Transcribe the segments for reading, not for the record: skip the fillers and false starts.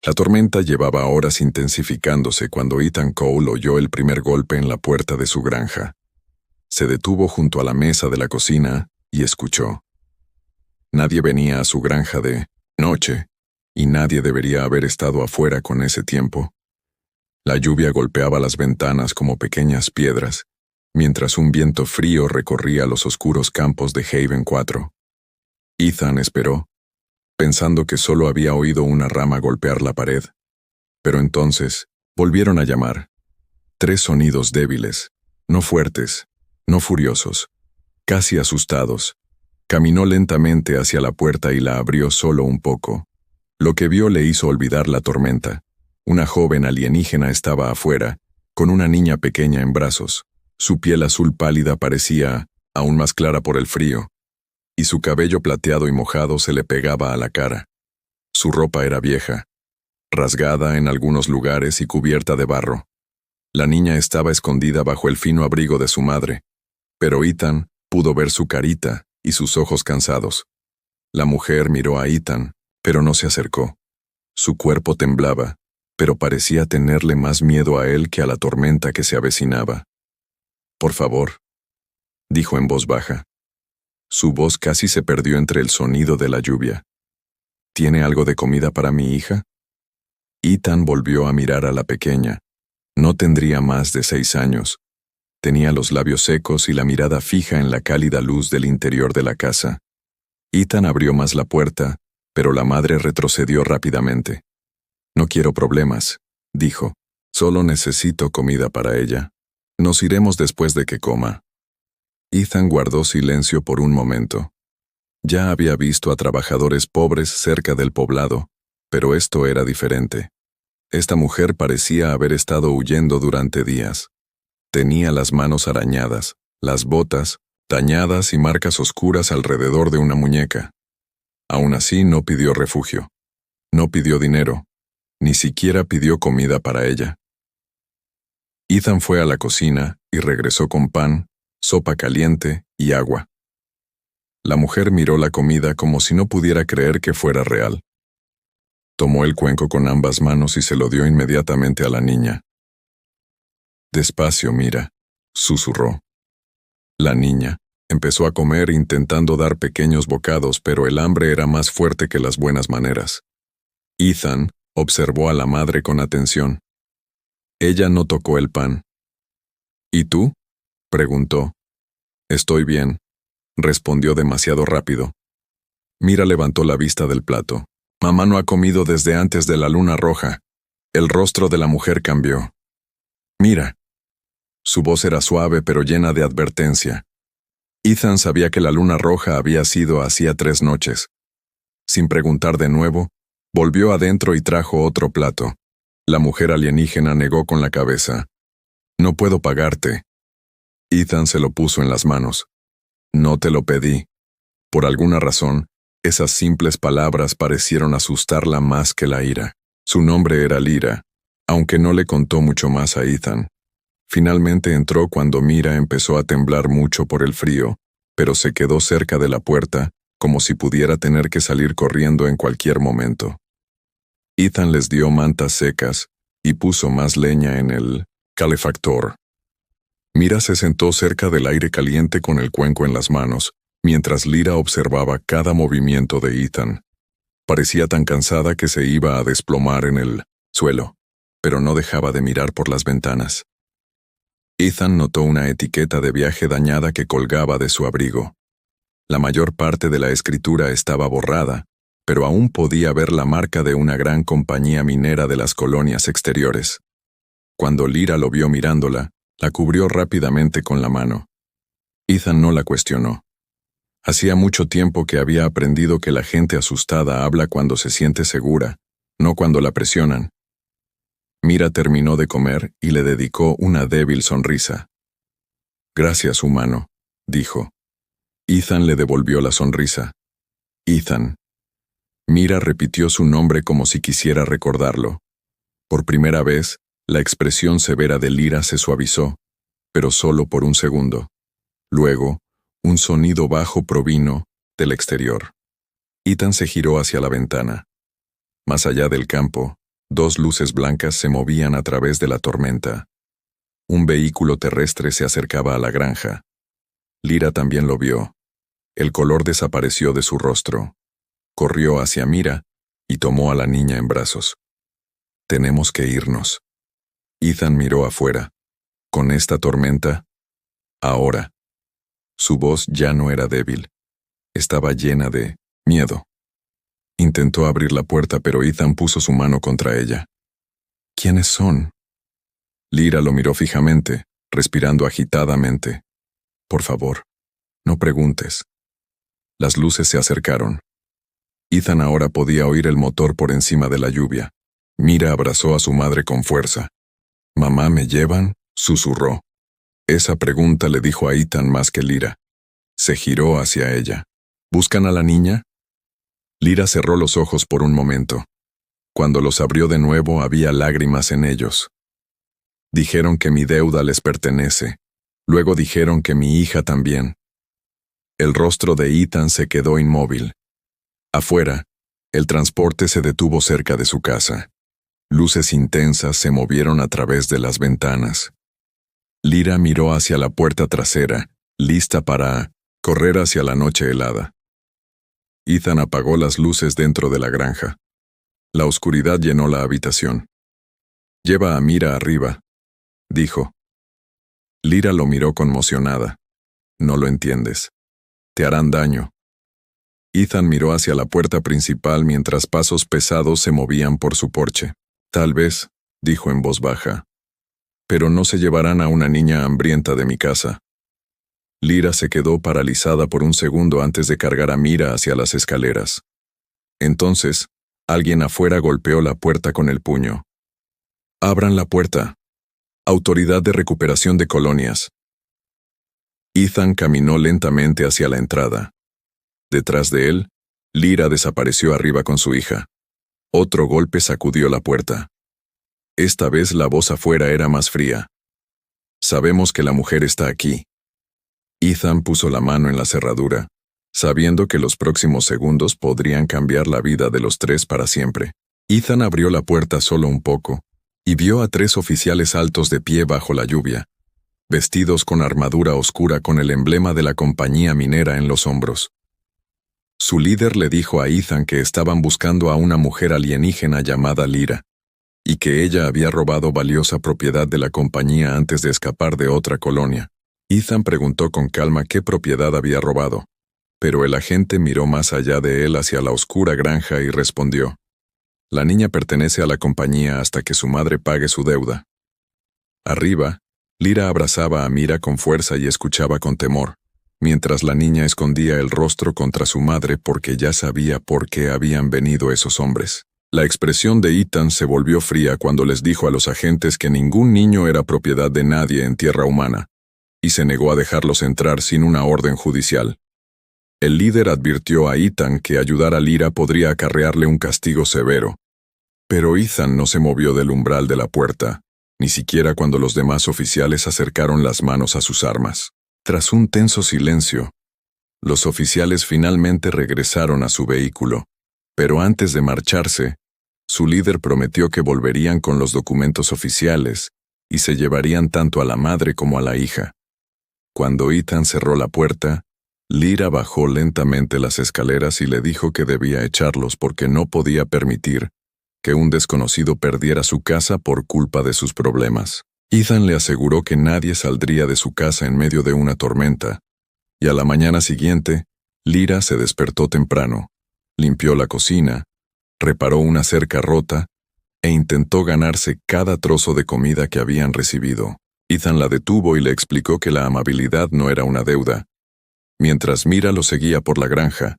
La tormenta llevaba horas intensificándose cuando Ethan Cole oyó el primer golpe en la puerta de su granja. Se detuvo junto a la mesa de la cocina y escuchó. Nadie venía a su granja de noche, y nadie debería haber estado afuera con ese tiempo. La lluvia golpeaba las ventanas como pequeñas piedras, mientras un viento frío recorría los oscuros campos de Haven 4. Ethan esperó, pensando que solo había oído una rama golpear la pared. Pero entonces volvieron a llamar. 3 sonidos débiles, no fuertes, no furiosos, casi asustados. Caminó lentamente hacia la puerta y la abrió solo un poco. Lo que vio le hizo olvidar la tormenta. Una joven alienígena estaba afuera, con una niña pequeña en brazos. Su piel azul pálida parecía aún más clara por el frío, y su cabello plateado y mojado se le pegaba a la cara. Su ropa era vieja, rasgada en algunos lugares y cubierta de barro. La niña estaba escondida bajo el fino abrigo de su madre, pero Ethan pudo ver su carita y sus ojos cansados. La mujer miró a Ethan, pero no se acercó. Su cuerpo temblaba, pero parecía tenerle más miedo a él que a la tormenta que se avecinaba. «Por favor», dijo en voz baja. Su voz casi se perdió entre el sonido de la lluvia. «¿Tiene algo de comida para mi hija?» Ethan volvió a mirar a la pequeña. No tendría más de 6 años. Tenía los labios secos y la mirada fija en la cálida luz del interior de la casa. Ethan abrió más la puerta, pero la madre retrocedió rápidamente. «No quiero problemas», dijo. «Solo necesito comida para ella. Nos iremos después de que coma». Ethan guardó silencio por un momento. Ya había visto a trabajadores pobres cerca del poblado, pero esto era diferente. Esta mujer parecía haber estado huyendo durante días. Tenía las manos arañadas, las botas, dañadas y marcas oscuras alrededor de una muñeca. Aún así no pidió refugio. No pidió dinero. Ni siquiera pidió comida para ella. Ethan fue a la cocina y regresó con pan, sopa caliente y agua. La mujer miró la comida como si no pudiera creer que fuera real. Tomó el cuenco con ambas manos y se lo dio inmediatamente a la niña. «Despacio, mira», susurró. La niña empezó a comer intentando dar pequeños bocados, pero el hambre era más fuerte que las buenas maneras. Ethan observó a la madre con atención. Ella no tocó el pan. «¿Y tú?», preguntó. «Estoy bien», respondió demasiado rápido. Mira levantó la vista del plato. «Mamá no ha comido desde antes de la luna roja». El rostro de la mujer cambió. «Mira». Su voz era suave pero llena de advertencia. Ethan sabía que la luna roja había sido hacía 3 noches. Sin preguntar de nuevo, volvió adentro y trajo otro plato. La mujer alienígena negó con la cabeza. «No puedo pagarte». Ethan se lo puso en las manos. «No te lo pedí». Por alguna razón, esas simples palabras parecieron asustarla más que la ira. Su nombre era Lyra, aunque no le contó mucho más a Ethan. Finalmente entró cuando Mira empezó a temblar mucho por el frío, pero se quedó cerca de la puerta, como si pudiera tener que salir corriendo en cualquier momento. Ethan les dio mantas secas y puso más leña en el calefactor. Mira se sentó cerca del aire caliente con el cuenco en las manos, mientras Lyra observaba cada movimiento de Ethan. Parecía tan cansada que se iba a desplomar en el suelo, pero no dejaba de mirar por las ventanas. Ethan notó una etiqueta de viaje dañada que colgaba de su abrigo. La mayor parte de la escritura estaba borrada, pero aún podía ver la marca de una gran compañía minera de las colonias exteriores. Cuando Lyra lo vio mirándola, la cubrió rápidamente con la mano. Ethan no la cuestionó. Hacía mucho tiempo que había aprendido que la gente asustada habla cuando se siente segura, no cuando la presionan. Mira terminó de comer y le dedicó una débil sonrisa. «Gracias, humano», dijo. Ethan le devolvió la sonrisa. «Ethan». Mira repitió su nombre como si quisiera recordarlo. Por primera vez, la expresión severa de Lyra se suavizó, pero solo por un segundo. Luego, un sonido bajo provino del exterior. Ethan se giró hacia la ventana. Más allá del campo, Dos luces blancas se movían a través de la tormenta. Un vehículo terrestre se acercaba a la granja. Lyra también lo vio. El color desapareció de su rostro. Corrió hacia Mira y tomó a la niña en brazos. «Tenemos que irnos». Ethan miró afuera. «¿Con esta tormenta?» «Ahora». Su voz ya no era débil. Estaba llena de miedo. Intentó abrir la puerta, pero Ethan puso su mano contra ella. «¿Quiénes son?» Lyra lo miró fijamente, respirando agitadamente. «Por favor, no preguntes». Las luces se acercaron. Ethan ahora podía oír el motor por encima de la lluvia. Mira abrazó a su madre con fuerza. «¿Mamá, me llevan?», susurró. Esa pregunta le dijo a Ethan más que Lyra. Se giró hacia ella. «¿Buscan a la niña?». Lyra cerró los ojos por un momento. Cuando los abrió de nuevo había lágrimas en ellos. «Dijeron que mi deuda les pertenece. Luego dijeron que mi hija también». El rostro de Ethan se quedó inmóvil. Afuera, el transporte se detuvo cerca de su casa. Luces intensas se movieron a través de las ventanas. Lyra miró hacia la puerta trasera, lista para correr hacia la noche helada. Ethan apagó las luces dentro de la granja. La oscuridad llenó la habitación. «Lleva a Mira arriba», dijo. Lyra lo miró conmocionada. «No lo entiendes. Te harán daño». Ethan miró hacia la puerta principal mientras pasos pesados se movían por su porche. «Tal vez», dijo en voz baja. «Pero no se llevarán a una niña hambrienta de mi casa». Lyra se quedó paralizada por un segundo antes de cargar a Mira hacia las escaleras. Entonces, alguien afuera golpeó la puerta con el puño. «Abran la puerta. Autoridad de Recuperación de Colonias». Ethan caminó lentamente hacia la entrada. Detrás de él, Lyra desapareció arriba con su hija. Otro golpe sacudió la puerta. Esta vez la voz afuera era más fría. «Sabemos que la mujer está aquí». Ethan puso la mano en la cerradura, sabiendo que los próximos segundos podrían cambiar la vida de los tres para siempre. Ethan abrió la puerta solo un poco y vio a 3 oficiales altos de pie bajo la lluvia, vestidos con armadura oscura con el emblema de la compañía minera en los hombros. Su líder le dijo a Ethan que estaban buscando a una mujer alienígena llamada Lyra, y que ella había robado valiosa propiedad de la compañía antes de escapar de otra colonia. Ethan preguntó con calma qué propiedad había robado, pero el agente miró más allá de él hacia la oscura granja y respondió: «La niña pertenece a la compañía hasta que su madre pague su deuda». Arriba, Lyra abrazaba a Mira con fuerza y escuchaba con temor, mientras la niña escondía el rostro contra su madre porque ya sabía por qué habían venido esos hombres. La expresión de Ethan se volvió fría cuando les dijo a los agentes que ningún niño era propiedad de nadie en tierra humana, y se negó a dejarlos entrar sin una orden judicial. El líder advirtió a Ethan que ayudar a Lyra podría acarrearle un castigo severo. Pero Ethan no se movió del umbral de la puerta, ni siquiera cuando los demás oficiales acercaron las manos a sus armas. Tras un tenso silencio, los oficiales finalmente regresaron a su vehículo, pero antes de marcharse, su líder prometió que volverían con los documentos oficiales y se llevarían tanto a la madre como a la hija. Cuando Ethan cerró la puerta, Lyra bajó lentamente las escaleras y le dijo que debía echarlos porque no podía permitir que un desconocido perdiera su casa por culpa de sus problemas. Ethan le aseguró que nadie saldría de su casa en medio de una tormenta, y a la mañana siguiente, Lyra se despertó temprano, limpió la cocina, reparó una cerca rota e intentó ganarse cada trozo de comida que habían recibido. Ethan la detuvo y le explicó que la amabilidad no era una deuda, mientras Mira lo seguía por la granja,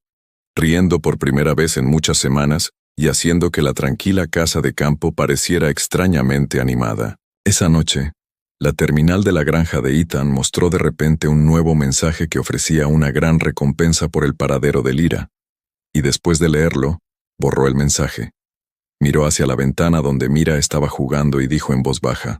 riendo por primera vez en muchas semanas y haciendo que la tranquila casa de campo pareciera extrañamente animada. Esa noche, la terminal de la granja de Ethan mostró de repente un nuevo mensaje que ofrecía una gran recompensa por el paradero de Lyra, y después de leerlo, borró el mensaje. Miró hacia la ventana donde Mira estaba jugando y dijo en voz baja: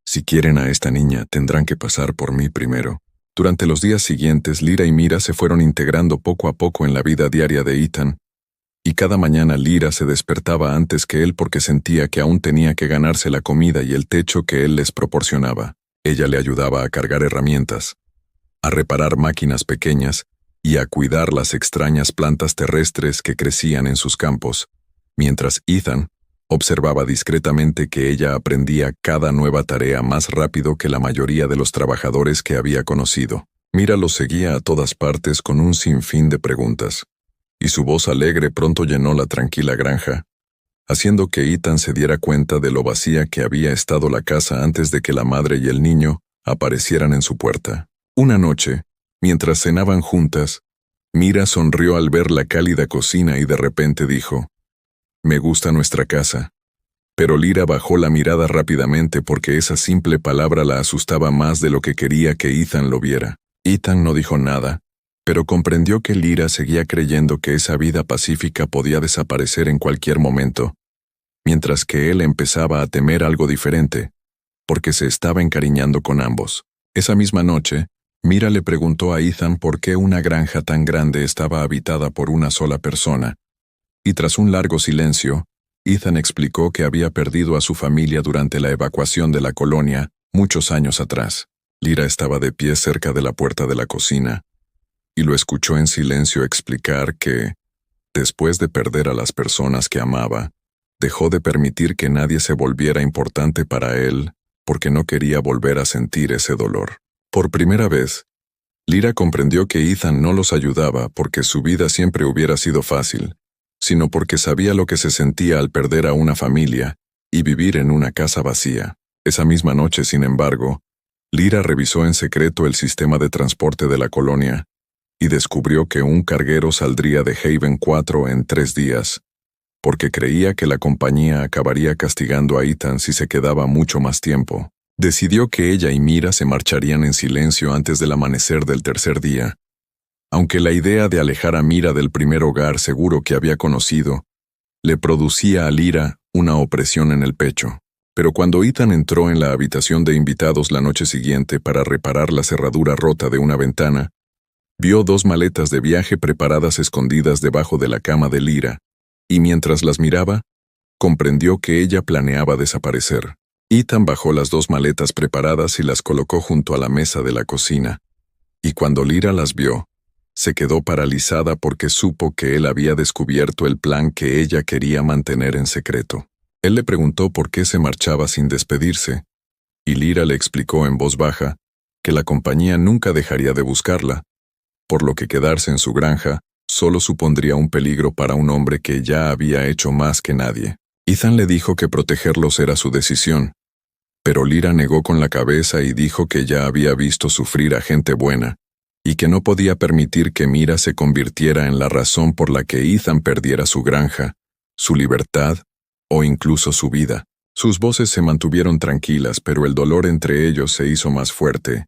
«Si quieren a esta niña, tendrán que pasar por mí primero». Durante los días siguientes, Lyra y Mira se fueron integrando poco a poco en la vida diaria de Ethan, Y cada mañana Lyra se despertaba antes que él porque sentía que aún tenía que ganarse la comida y el techo que él les proporcionaba. Ella le ayudaba a cargar herramientas, a reparar máquinas pequeñas y a cuidar las extrañas plantas terrestres que crecían en sus campos, mientras Ethan observaba discretamente que ella aprendía cada nueva tarea más rápido que la mayoría de los trabajadores que había conocido. Mira lo seguía a todas partes con un sinfín de preguntas, y su voz alegre pronto llenó la tranquila granja, haciendo que Ethan se diera cuenta de lo vacía que había estado la casa antes de que la madre y el niño aparecieran en su puerta. Una noche, mientras cenaban juntas, Mira sonrió al ver la cálida cocina y de repente dijo: «Me gusta nuestra casa». Pero Lyra bajó la mirada rápidamente porque esa simple palabra la asustaba más de lo que quería que Ethan lo viera. Ethan no dijo nada, pero comprendió que Lyra seguía creyendo que esa vida pacífica podía desaparecer en cualquier momento, mientras que él empezaba a temer algo diferente, porque se estaba encariñando con ambos. Esa misma noche, Mira le preguntó a Ethan por qué una granja tan grande estaba habitada por una sola persona, y tras un largo silencio, Ethan explicó que había perdido a su familia durante la evacuación de la colonia muchos años atrás. Lyra estaba de pie cerca de la puerta de la cocina, y lo escuchó en silencio explicar que, después de perder a las personas que amaba, dejó de permitir que nadie se volviera importante para él porque no quería volver a sentir ese dolor. Por primera vez, Lyra comprendió que Ethan no los ayudaba porque su vida siempre hubiera sido fácil, sino porque sabía lo que se sentía al perder a una familia y vivir en una casa vacía. Esa misma noche, sin embargo, Lyra revisó en secreto el sistema de transporte de la colonia y descubrió que un carguero saldría de Haven 4 en 3 días, porque creía que la compañía acabaría castigando a Ethan si se quedaba mucho más tiempo. Decidió que ella y Mira se marcharían en silencio antes del amanecer del tercer día, aunque la idea de alejar a Mira del primer hogar seguro que había conocido le producía a Lyra una opresión en el pecho. Pero cuando Ethan entró en la habitación de invitados la noche siguiente para reparar la cerradura rota de una ventana, vio 2 maletas de viaje preparadas escondidas debajo de la cama de Lyra, y mientras las miraba, comprendió que ella planeaba desaparecer. Ethan bajó las 2 maletas preparadas y las colocó junto a la mesa de la cocina, y cuando Lyra las vio, se quedó paralizada porque supo que él había descubierto el plan que ella quería mantener en secreto. Él le preguntó por qué se marchaba sin despedirse, y Lyra le explicó en voz baja que la compañía nunca dejaría de buscarla, por lo que quedarse en su granja solo supondría un peligro para un hombre que ya había hecho más que nadie. Ethan le dijo que protegerlos era su decisión, pero Lyra negó con la cabeza y dijo que ya había visto sufrir a gente buena, y que no podía permitir que Mira se convirtiera en la razón por la que Ethan perdiera su granja, su libertad o incluso su vida. Sus voces se mantuvieron tranquilas, pero el dolor entre ellos se hizo más fuerte,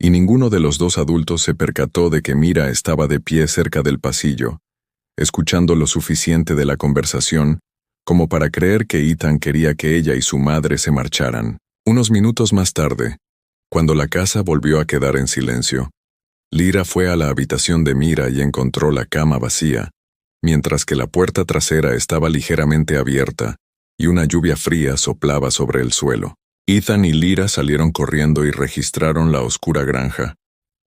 y ninguno de los 2 adultos se percató de que Mira estaba de pie cerca del pasillo, escuchando lo suficiente de la conversación como para creer que Ethan quería que ella y su madre se marcharan. Unos minutos más tarde, cuando la casa volvió a quedar en silencio, Lyra fue a la habitación de Mira y encontró la cama vacía, mientras que la puerta trasera estaba ligeramente abierta y una lluvia fría soplaba sobre el suelo. Ethan y Lyra salieron corriendo y registraron la oscura granja,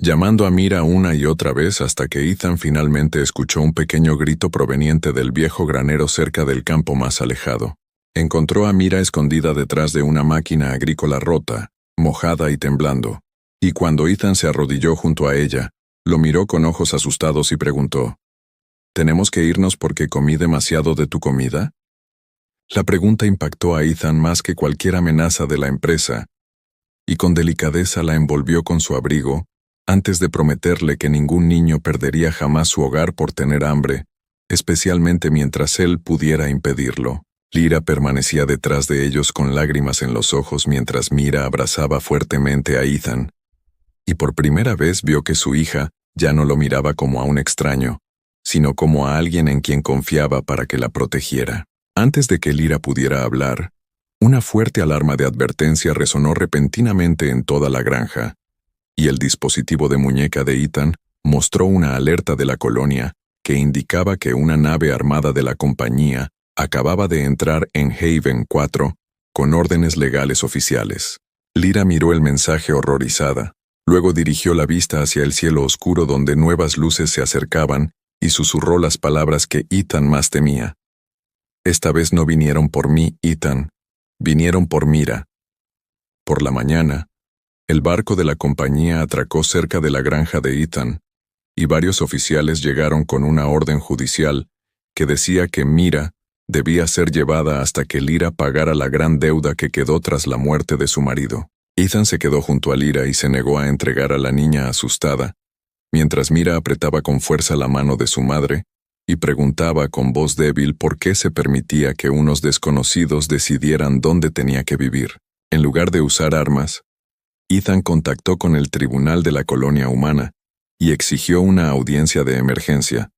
llamando a Mira una y otra vez hasta que Ethan finalmente escuchó un pequeño grito proveniente del viejo granero cerca del campo más alejado. Encontró a Mira escondida detrás de una máquina agrícola rota, mojada y temblando, y cuando Ethan se arrodilló junto a ella, lo miró con ojos asustados y preguntó: ¿Tenemos que irnos porque comí demasiado de tu comida? La pregunta impactó a Ethan más que cualquier amenaza de la empresa, y con delicadeza la envolvió con su abrigo, antes de prometerle que ningún niño perdería jamás su hogar por tener hambre, especialmente mientras él pudiera impedirlo. Lyra permanecía detrás de ellos con lágrimas en los ojos mientras Mira abrazaba fuertemente a Ethan, y por primera vez vio que su hija ya no lo miraba como a un extraño, sino como a alguien en quien confiaba para que la protegiera. Antes de que Lyra pudiera hablar, una fuerte alarma de advertencia resonó repentinamente en toda la granja, y el dispositivo de muñeca de Ethan mostró una alerta de la colonia que indicaba que una nave armada de la compañía acababa de entrar en Haven 4 con órdenes legales oficiales. Lyra miró el mensaje horrorizada. Luego dirigió la vista hacia el cielo oscuro donde nuevas luces se acercaban y susurró las palabras que Ethan más temía. Esta vez no vinieron por mí, Ethan. Vinieron por Mira. Por la mañana, el barco de la compañía atracó cerca de la granja de Ethan, y varios oficiales llegaron con una orden judicial que decía que Mira debía ser llevada hasta que Lyra pagara la gran deuda que quedó tras la muerte de su marido. Ethan se quedó junto a Lyra y se negó a entregar a la niña asustada, mientras Mira apretaba con fuerza la mano de su madre y preguntaba con voz débil por qué se permitía que unos desconocidos decidieran dónde tenía que vivir. En lugar de usar armas, Ethan contactó con el tribunal de la colonia humana y exigió una audiencia de emergencia,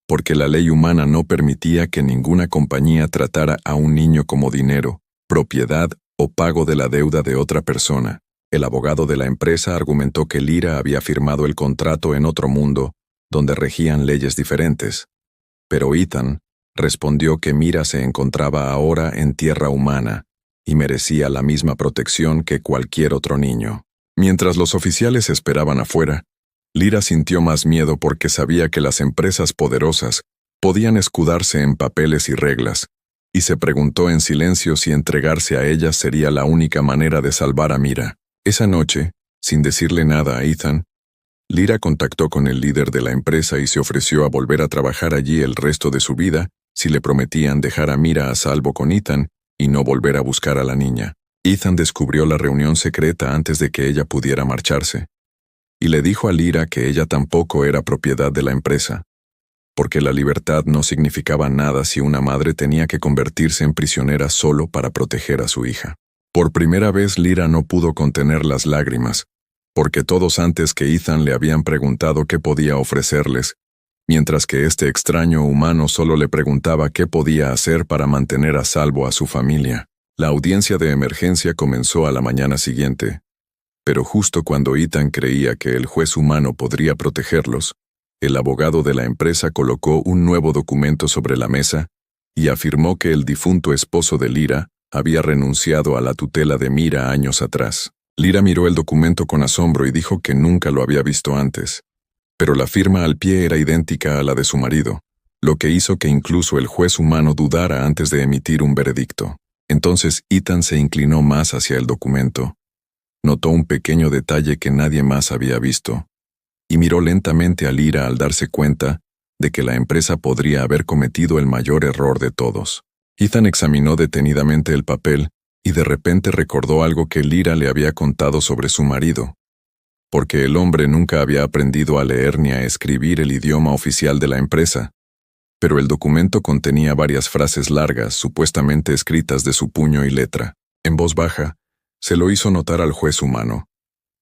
porque la ley humana no permitía que ninguna compañía tratara a un niño como dinero, propiedad o pago de la deuda de otra persona. El abogado de la empresa argumentó que Lyra había firmado el contrato en otro mundo, donde regían leyes diferentes. Pero Ethan respondió que Mira se encontraba ahora en tierra humana y merecía la misma protección que cualquier otro niño. Mientras los oficiales esperaban afuera, Lyra sintió más miedo porque sabía que las empresas poderosas podían escudarse en papeles y reglas, y se preguntó en silencio si entregarse a ellas sería la única manera de salvar a Mira. Esa noche, sin decirle nada a Ethan, Lyra contactó con el líder de la empresa y se ofreció a volver a trabajar allí el resto de su vida si le prometían dejar a Mira a salvo con Ethan y no volver a buscar a la niña. Ethan descubrió la reunión secreta antes de que ella pudiera marcharse, y le dijo a Lyra que ella tampoco era propiedad de la empresa, porque la libertad no significaba nada si una madre tenía que convertirse en prisionera solo para proteger a su hija. Por primera vez Lyra no pudo contener las lágrimas, porque todos antes que Ethan le habían preguntado qué podía ofrecerles, mientras que este extraño humano solo le preguntaba qué podía hacer para mantener a salvo a su familia. La audiencia de emergencia comenzó a la mañana siguiente, pero justo cuando Ethan creía que el juez humano podría protegerlos, el abogado de la empresa colocó un nuevo documento sobre la mesa y afirmó que el difunto esposo de Lyra había renunciado a la tutela de Mira años atrás. Lyra miró el documento con asombro y dijo que nunca lo había visto antes, pero la firma al pie era idéntica a la de su marido, lo que hizo que incluso el juez humano dudara antes de emitir un veredicto. Entonces Ethan se inclinó más hacia el documento, notó un pequeño detalle que nadie más había visto, y miró lentamente a Lyra al darse cuenta de que la empresa podría haber cometido el mayor error de todos. Ethan examinó detenidamente el papel y de repente recordó algo que Lyra le había contado sobre su marido, porque el hombre nunca había aprendido a leer ni a escribir el idioma oficial de la empresa, pero el documento contenía varias frases largas, supuestamente escritas de su puño y letra. En voz baja, se lo hizo notar al juez humano,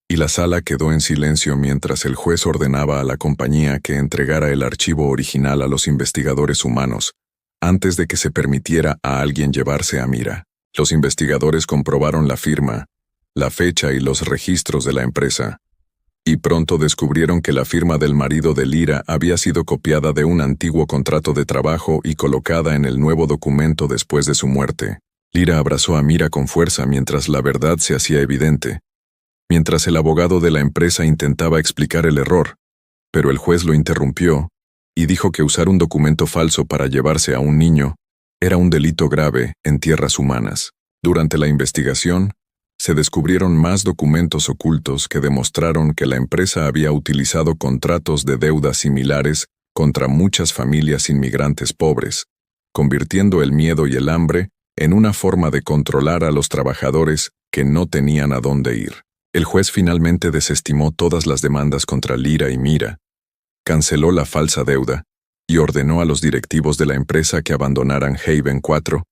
y la sala quedó en silencio mientras el juez ordenaba a la compañía que entregara el archivo original a los investigadores humanos, antes de que se permitiera a alguien llevarse a Mira. Los investigadores comprobaron la firma, la fecha y los registros de la empresa, y pronto descubrieron que la firma del marido de Lyra había sido copiada de un antiguo contrato de trabajo y colocada en el nuevo documento después de su muerte. Lyra abrazó a Mira con fuerza mientras la verdad se hacía evidente, mientras el abogado de la empresa intentaba explicar el error, pero el juez lo interrumpió y dijo que usar un documento falso para llevarse a un niño era un delito grave en tierras humanas. Durante la investigación, se descubrieron más documentos ocultos que demostraron que la empresa había utilizado contratos de deuda similares contra muchas familias inmigrantes pobres, convirtiendo el miedo y el hambre en una forma de controlar a los trabajadores que no tenían a dónde ir. El juez finalmente desestimó todas las demandas contra Lyra y Mira, canceló la falsa deuda y ordenó a los directivos de la empresa que abandonaran Haven 4,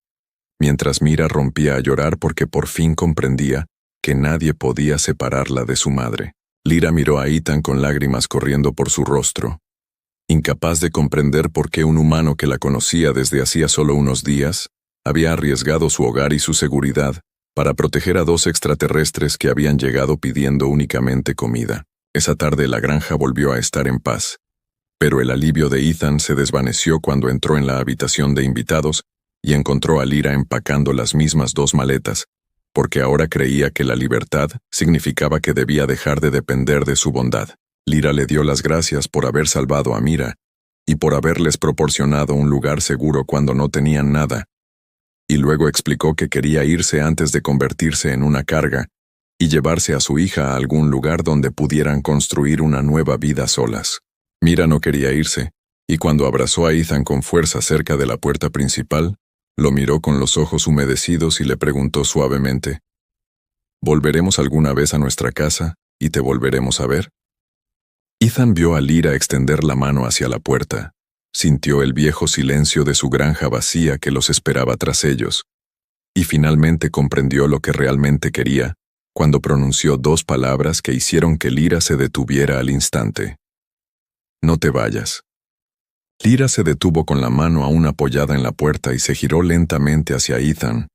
mientras Mira rompía a llorar porque por fin comprendía que nadie podía separarla de su madre. Lyra miró a Ethan con lágrimas corriendo por su rostro, incapaz de comprender por qué un humano que la conocía desde hacía solo unos días había arriesgado su hogar y su seguridad para proteger a dos extraterrestres que habían llegado pidiendo únicamente comida. Esa tarde la granja volvió a estar en paz, Pero el alivio de Ethan se desvaneció cuando entró en la habitación de invitados y encontró a Lyra empacando las mismas 2 maletas, porque ahora creía que la libertad significaba que debía dejar de depender de su bondad. Lyra le dio las gracias por haber salvado a Mira y por haberles proporcionado un lugar seguro cuando no tenían nada, y luego explicó que quería irse antes de convertirse en una carga y llevarse a su hija a algún lugar donde pudieran construir una nueva vida solas. Mira no quería irse, y cuando abrazó a Ethan con fuerza cerca de la puerta principal, lo miró con los ojos humedecidos y le preguntó suavemente: ¿Volveremos alguna vez a nuestra casa y te volveremos a ver? Ethan vio a Lyra extender la mano hacia la puerta. Sintió el viejo silencio de su granja vacía que los esperaba tras ellos, y finalmente comprendió lo que realmente quería cuando pronunció 2 palabras que hicieron que Lyra se detuviera al instante. No te vayas. Lyra se detuvo con la mano aún apoyada en la puerta y se giró lentamente hacia Ethan,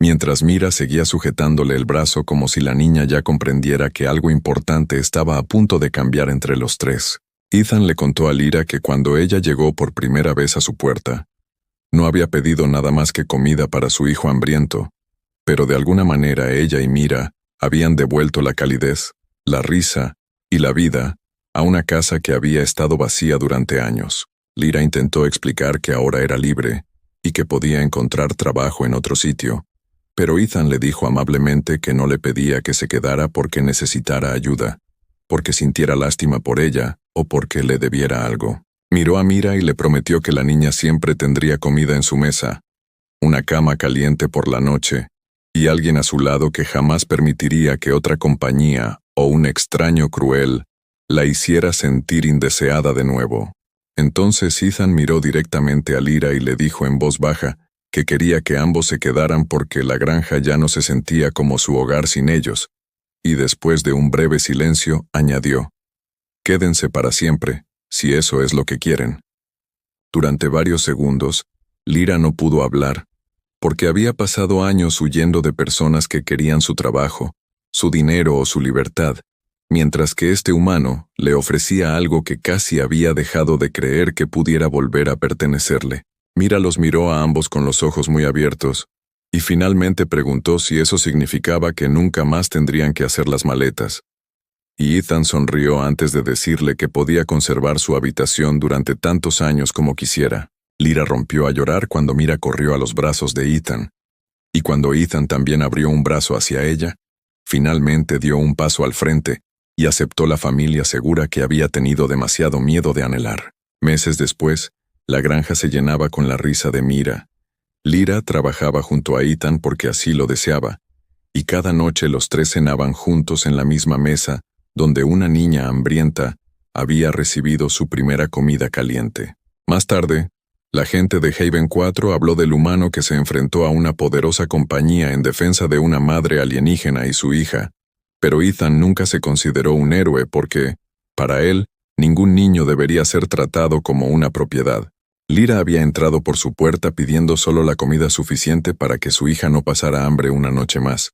mientras Mira seguía sujetándole el brazo como si la niña ya comprendiera que algo importante estaba a punto de cambiar entre los tres. Ethan le contó a Lyra que cuando ella llegó por primera vez a su puerta, no había pedido nada más que comida para su hijo hambriento, pero de alguna manera ella y Mira habían devuelto la calidez, la risa y la vida a una casa que había estado vacía durante años. Lyra intentó explicar que ahora era libre y que podía encontrar trabajo en otro sitio, pero Ethan le dijo amablemente que no le pedía que se quedara porque necesitara ayuda, porque sintiera lástima por ella o porque le debiera algo. Miró a Mira y le prometió que la niña siempre tendría comida en su mesa, una cama caliente por la noche y alguien a su lado que jamás permitiría que otra compañía o un extraño cruel la hiciera sentir indeseada de nuevo. Entonces Ethan miró directamente a Lyra y le dijo en voz baja que quería que ambos se quedaran porque la granja ya no se sentía como su hogar sin ellos, y después de un breve silencio añadió: «Quédense para siempre, si eso es lo que quieren». Durante varios segundos, Lyra no pudo hablar, porque había pasado años huyendo de personas que querían su trabajo, su dinero o su libertad, mientras que este humano le ofrecía algo que casi había dejado de creer que pudiera volver a pertenecerle. Mira los miró a ambos con los ojos muy abiertos, y finalmente preguntó si eso significaba que nunca más tendrían que hacer las maletas. Y Ethan sonrió antes de decirle que podía conservar su habitación durante tantos años como quisiera. Lyra rompió a llorar cuando Mira corrió a los brazos de Ethan, y cuando Ethan también abrió un brazo hacia ella, finalmente dio un paso al frente y aceptó la familia segura que había tenido demasiado miedo de anhelar. Meses después, la granja se llenaba con la risa de Mira. Lyra trabajaba junto a Ethan porque así lo deseaba, y cada noche los tres cenaban juntos en la misma mesa, donde una niña hambrienta había recibido su primera comida caliente. Más tarde, la gente de Haven 4 habló del humano que se enfrentó a una poderosa compañía en defensa de una madre alienígena y su hija, pero Ethan nunca se consideró un héroe porque, para él, ningún niño debería ser tratado como una propiedad. Lyra había entrado por su puerta pidiendo solo la comida suficiente para que su hija no pasara hambre una noche más,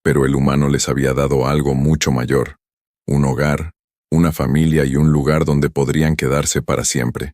pero el humano les había dado algo mucho mayor: un hogar, una familia y un lugar donde podrían quedarse para siempre.